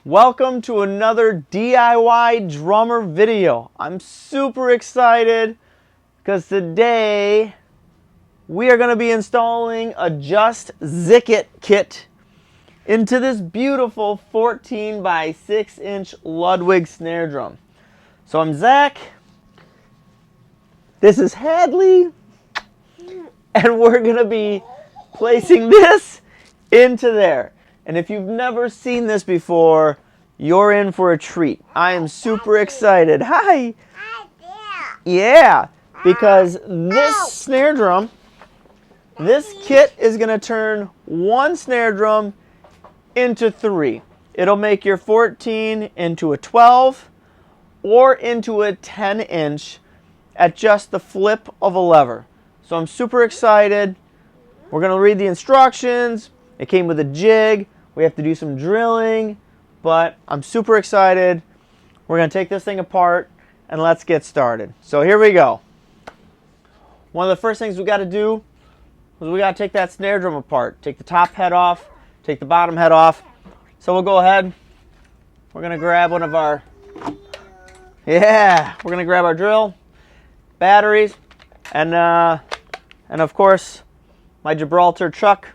Welcome to another DIY drummer video. I'm super excited because today we are going to be installing a Just Zikit kit into this beautiful 14 by 6 inch Ludwig snare drum. So I'm Zach, this is Hadley, and we're going to be placing this into there. And if you've never seen this before, you're in for a treat. I am super excited. Hi. Yeah, because this snare drum, this kit is going to turn one snare drum into three. It'll make your 14 into a 12 or into a 10 inch at just the flip of a lever. So I'm super excited. We're going to read the instructions. It came with a jig. We have to do some drilling, but I'm super excited. We're going to take this thing apart and let's get started. So here we go. One of the first things we got to do is we got to take that snare drum apart. Take the top head off, take the bottom head off. So we'll go ahead. We're going to grab one of our, we're going to grab our drill, batteries, and of course, my Gibraltar chuck.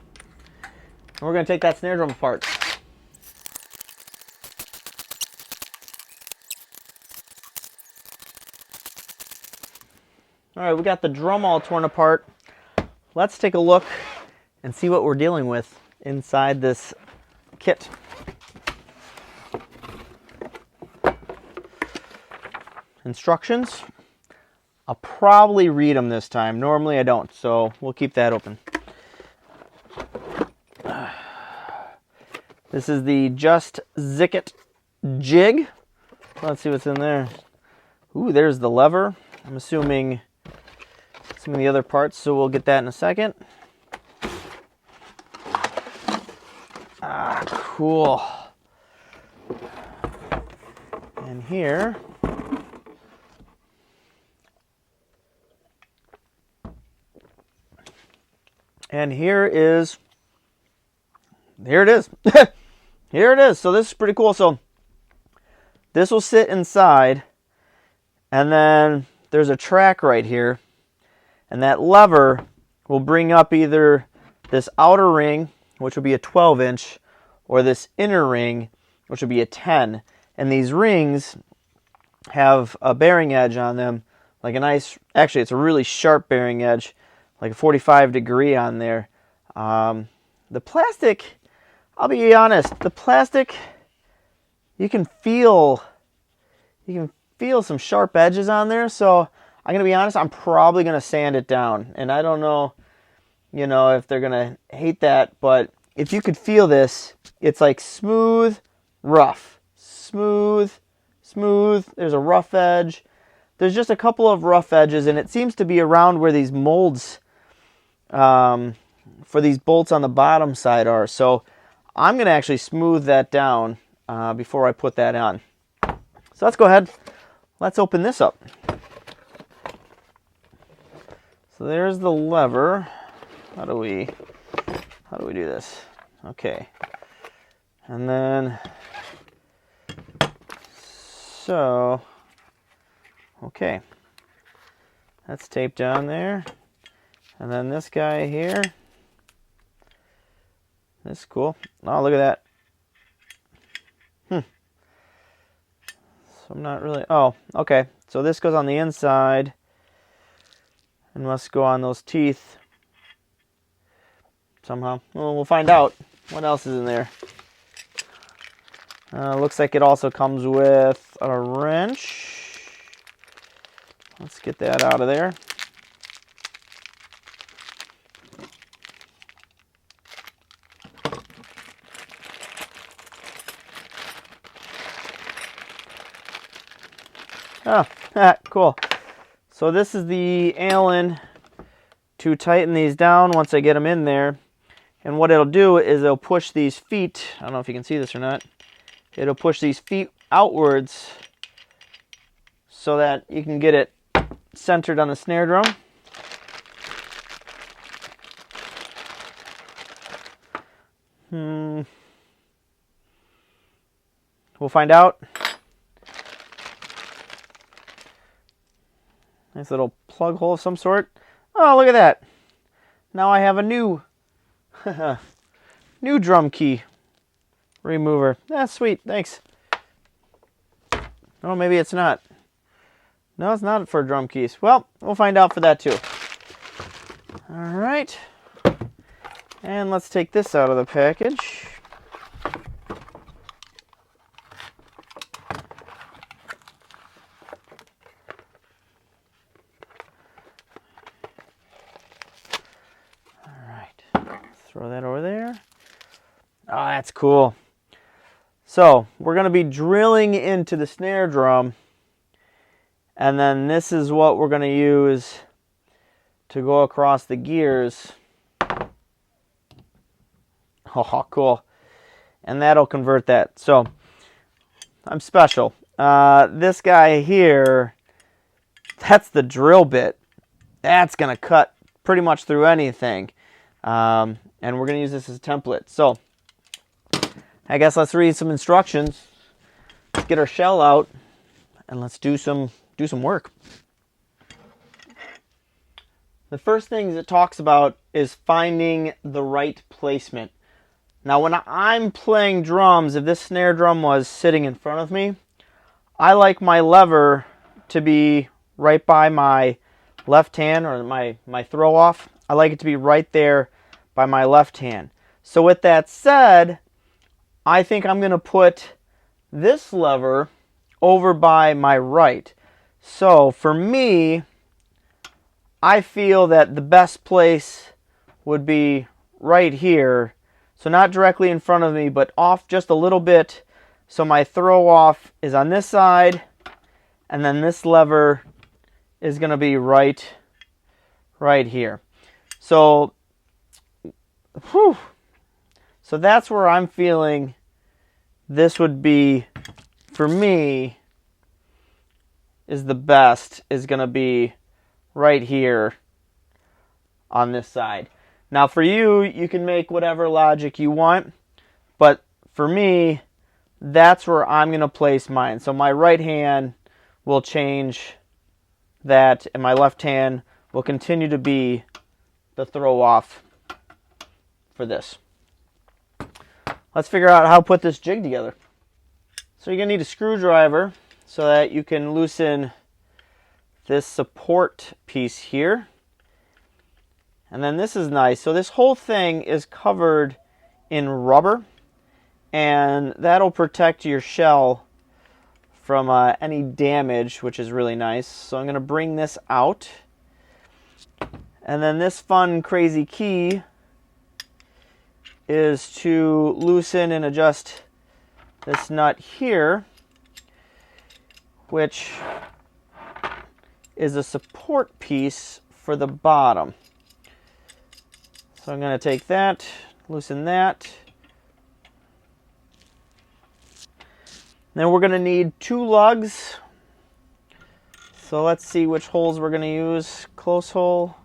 And we're going to take that snare drum apart. All right, we got the drum all torn apart. Let's take a look and see what we're dealing with inside this kit. Instructions. I'll probably read them this time. Normally I don't, so we'll keep that open. This is the Just Zikit Jig. Let's see what's in there. Ooh, there's the lever. I'm assuming the other parts, so we'll get that in a second. Cool. And here here it is. Here it is. So this is pretty cool. So this will sit inside, and then there's a track right here, and that lever will bring up either this outer ring, which will be a 12 inch, or this inner ring, which will be a 10. And these rings have a bearing edge on them, like a nice, actually it's a really sharp bearing edge, like a 45 degree on there. The plastic, I'll be honest, the plastic, you can feel some sharp edges on there. So I'm going to be honest, I'm probably going to sand it down. And I don't know, if they're going to hate that, but if you could feel this, it's like smooth, rough, smooth, smooth. There's a rough edge. There's just a couple of rough edges, and it seems to be around where these molds for these bolts on the bottom side are. So I'm going to actually smooth that down before I put that on. So let's go ahead. Let's open this up. So there's the lever. How do we do this? Okay. And then, so, okay. That's taped down there. And then this guy here. That's cool. Oh, look at that. So I'm not really, oh, okay. So this goes on the inside and must go on those teeth somehow. Well, we'll find out what else is in there. Looks like it also comes with a wrench. Let's get that out of there. Oh, cool. So this is the Allen to tighten these down once I get them in there. And what it'll do is it'll push these feet, I don't know if you can see this or not, it'll push these feet outwards so that you can get it centered on the snare drum. We'll find out. Nice little plug hole of some sort. Oh, look at that. Now I have a new new drum key remover. That's sweet. Thanks. Oh, maybe it's not. No, it's not for drum keys. Well, we'll find out for that too. All right. And let's take this out of the package. All right. Throw that over there. Oh, that's cool. So we're going to be drilling into the snare drum, and then this is what we're going to use to go across the gears. Oh, cool. And that'll convert that. So I'm special. This guy here, that's the drill bit. That's going to cut pretty much through anything. And we're going to use this as a template. So I guess let's read some instructions. Let's get our shell out and let's do some work. The first thing it talks about is finding the right placement. Now when I'm playing drums, if this snare drum was sitting in front of me, I like my lever to be right by my left hand, or my throw off. I like it to be right there by my left hand. So with that said, I think I'm going to put this lever over by my right. So for me, I feel that the best place would be right here. So not directly in front of me, but off just a little bit. So my throw off is on this side, and then this lever is going to be right here. So, so that's where I'm feeling this would be, for me, is the best, is going to be right here on this side. Now for you, you can make whatever logic you want, but for me, that's where I'm going to place mine. So my right hand will change that, and my left hand will continue to be the throw off for this. Let's figure out how to put this jig together. So you're going to need a screwdriver so that you can loosen this support piece here. And then this is nice. So this whole thing is covered in rubber, and that'll protect your shell from any damage, which is really nice. So I'm going to bring this out. And then this fun, crazy key is to loosen and adjust this nut here, which is a support piece for the bottom. So I'm going to take that, loosen that. Then we're going to need 2 lugs. So let's see which holes we're going to use. Close hole.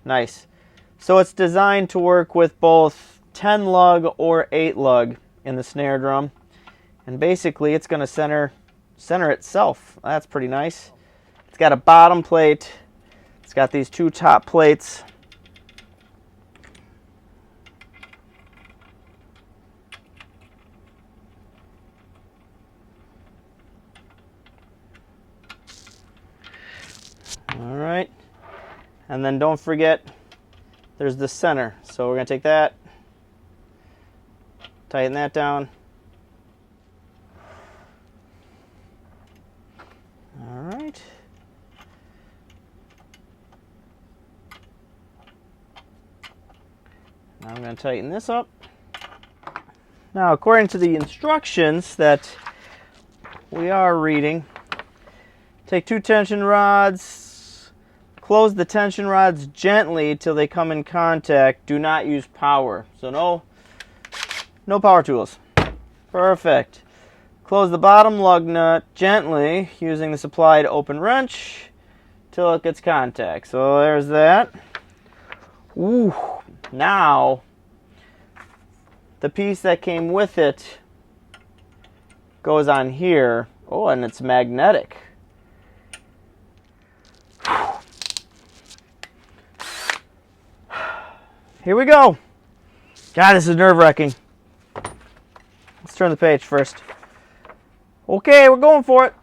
Nice. So it's designed to work with both 10 lug or 8 lug in the snare drum. And basically it's going to center itself. That's pretty nice. It's got a bottom plate. It's got these 2 top plates. All right. And then don't forget, there's the center. So we're going to take that, tighten that down. All right. Now I'm going to tighten this up. Now, according to the instructions that we are reading, take 2 tension rods, close the tension rods gently till they come in contact. Do not use power. So no power tools. Perfect. Close the bottom lug nut gently using the supplied open wrench till it gets contact. So there's that. Ooh. Now, the piece that came with it goes on here. Oh, and it's magnetic. Here we go. God, this is nerve-wracking. Let's turn the page first. Okay, we're going for it.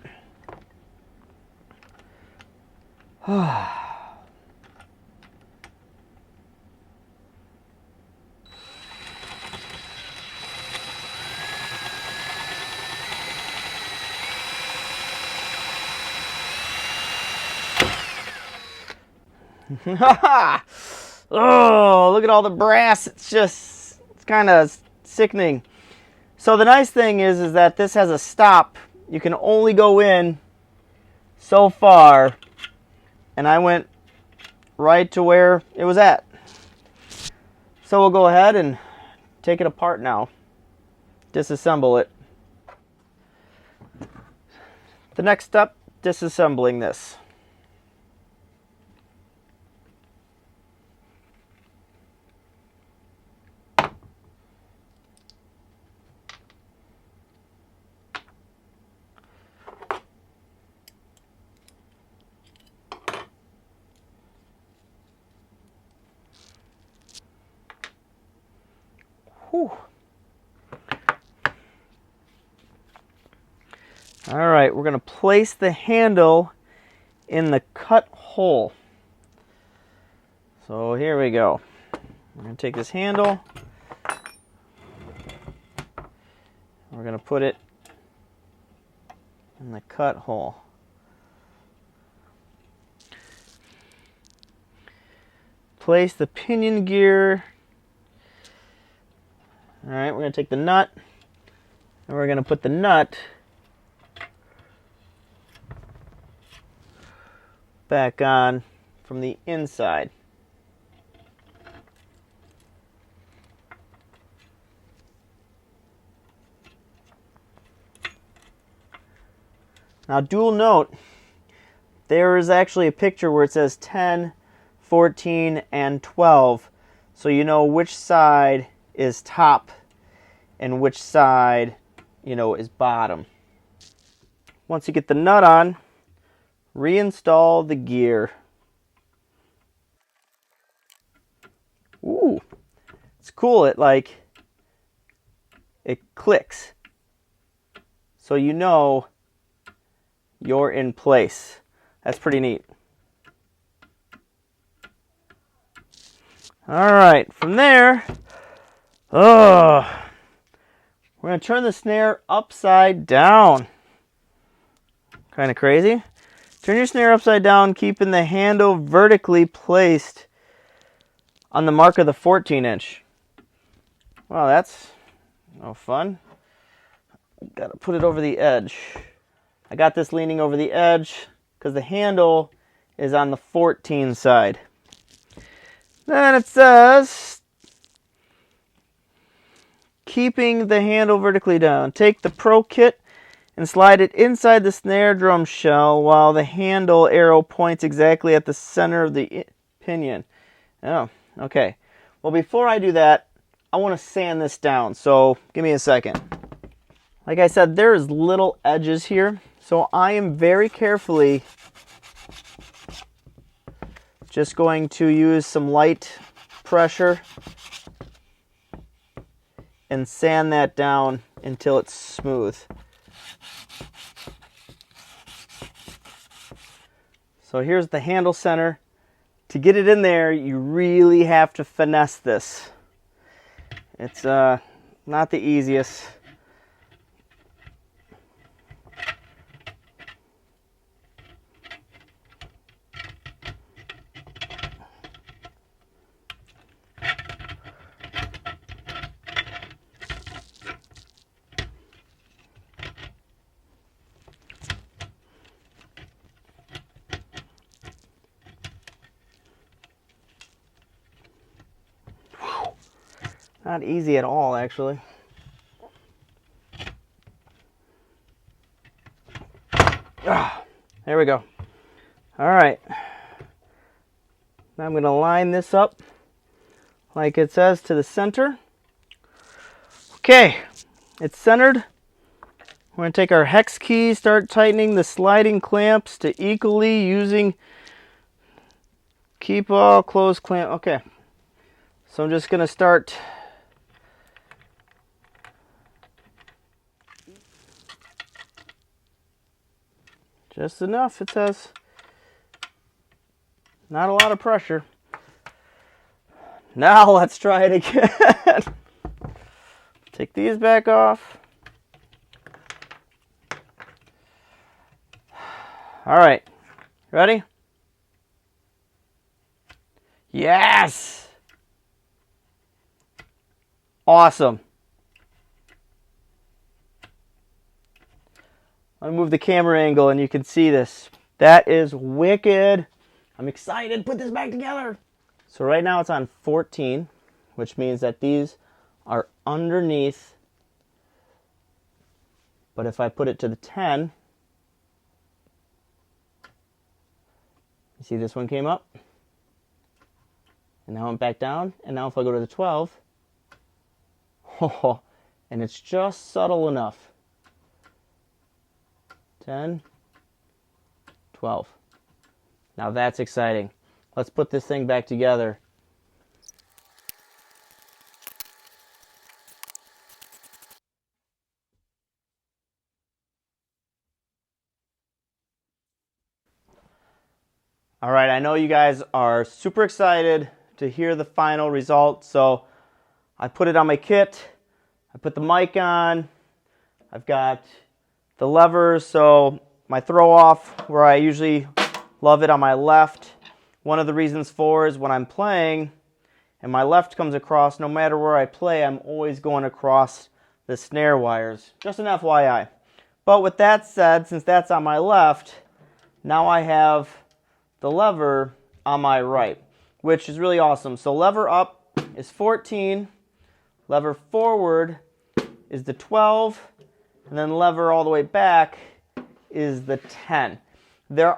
Oh, look at all the brass. It's kind of sickening. So the nice thing is that this has a stop. You can only go in so far, and I went right to where it was at. So we'll go ahead and take it apart now, disassemble it. The next step, disassembling this. Whew. All right, we're going to place the handle in the cut hole. So here we go. We're going to take this handle. We're going to put it in the cut hole. Place the pinion gear. All right, we're going to take the nut, and we're going to put the nut back on from the inside. Now, dual note, there is actually a picture where it says 10, 14, and 12, so you know which side is top and which side, is bottom. Once you get the nut on, reinstall the gear. Ooh, it's cool. It clicks, so you know you're in place. That's pretty neat. All right, from there, we're going to turn the snare upside down. Kind of crazy. Turn your snare upside down, keeping the handle vertically placed on the mark of the 14-inch. Wow, that's no fun. Got to put it over the edge. I got this leaning over the edge because the handle is on the 14 side. Then it says, keeping the handle vertically down. Take the Pro-Kit and slide it inside the snare drum shell while the handle arrow points exactly at the center of the pinion. Oh, okay. Well, before I do that, I want to sand this down, so give me a second. Like I said, there's little edges here, so I am very carefully just going to use some light pressure and sand that down until it's smooth. So here's the handle center. To get it in there, you really have to finesse this. It's not the easiest. Not easy at all, actually. There we go. All right. Now I'm going to line this up like it says to the center. Okay, it's centered. We're going to take our hex key, start tightening the sliding clamps to equally using keep all closed clamp. Okay. So I'm just going to start just enough, it says. Not a lot of pressure. Now let's try it again. Take these back off. All right, ready? Yes! Awesome. Let me move the camera angle and you can see this. That is wicked. I'm excited to put this back together. So right now it's on 14, which means that these are underneath. But if I put it to the 10, you see this one came up? And now I'm back down. And now if I go to the 12, oh, and it's just subtle enough. 10, 12. Now that's exciting. Let's put this thing back together. All right, I know you guys are super excited to hear the final result, so I put it on my kit. I put the mic on. I've got the levers, so my throw off where I usually love it on my left. One of the reasons for is when I'm playing and my left comes across, no matter where I play, I'm always going across the snare wires. Just an FYI. But with that said, since that's on my left, now I have the lever on my right, which is really awesome. So lever up is 14, lever forward is the 12, and then lever all the way back is the 10. There's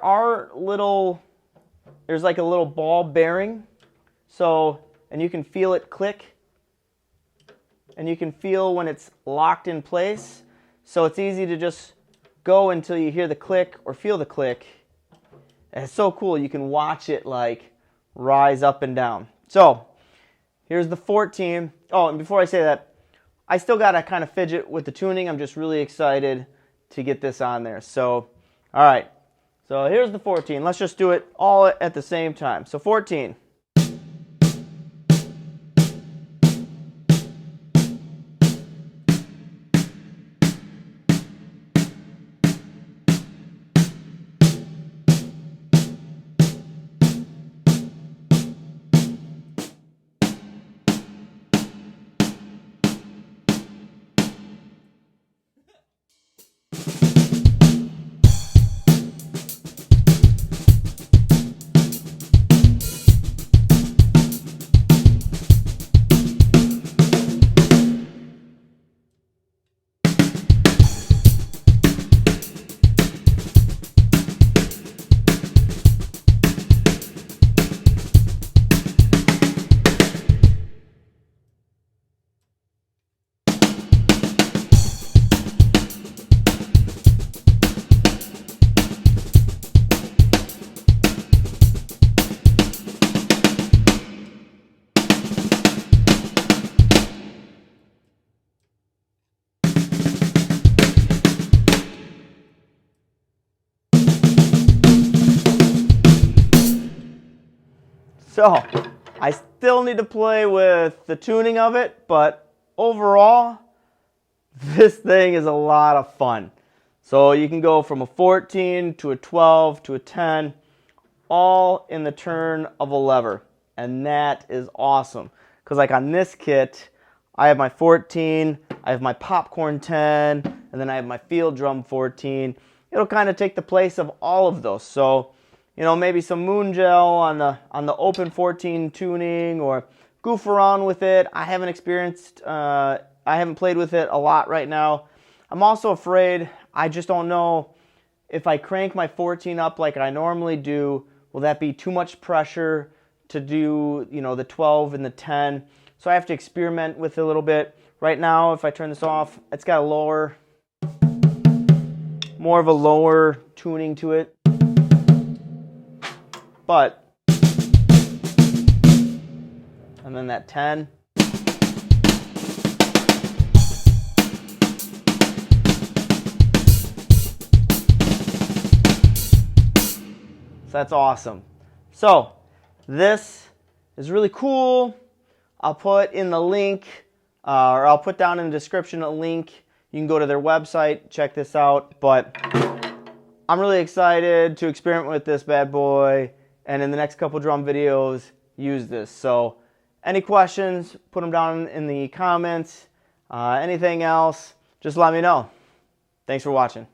like a little ball bearing, so, and you can feel it click, and you can feel when it's locked in place. So it's easy to just go until you hear the click or feel the click. And it's so cool, you can watch it like rise up and down. So here's the 14. Oh, and before I say that, I still got to kind of fidget with the tuning. I'm just really excited to get this on there. So, all right. So here's the 14. Let's just do it all at the same time. So 14. So, I still need to play with the tuning of it, but overall, this thing is a lot of fun. So you can go from a 14 to a 12 to a 10, all in the turn of a lever. And that is awesome. Because like on this kit, I have my 14, I have my popcorn 10, and then I have my field drum 14. It'll kind of take the place of all of those. So, you know, maybe some moon gel on the open 14 tuning, or goof around with it. I haven't played with it a lot right now. I'm also afraid, I just don't know if I crank my 14 up like I normally do, will that be too much pressure to do, you know, the 12 and the 10? So I have to experiment with it a little bit. Right now, if I turn this off, it's got a lower. more of a lower tuning to it. But, and then that 10. So that's awesome. So this is really cool. I'll put in the link, or I'll put down in the description a link. You can go to their website, check this out. But I'm really excited to experiment with this bad boy, and in the next couple drum videos, use this. So any questions, put them down in the comments. Anything else, just let me know. Thanks for watching.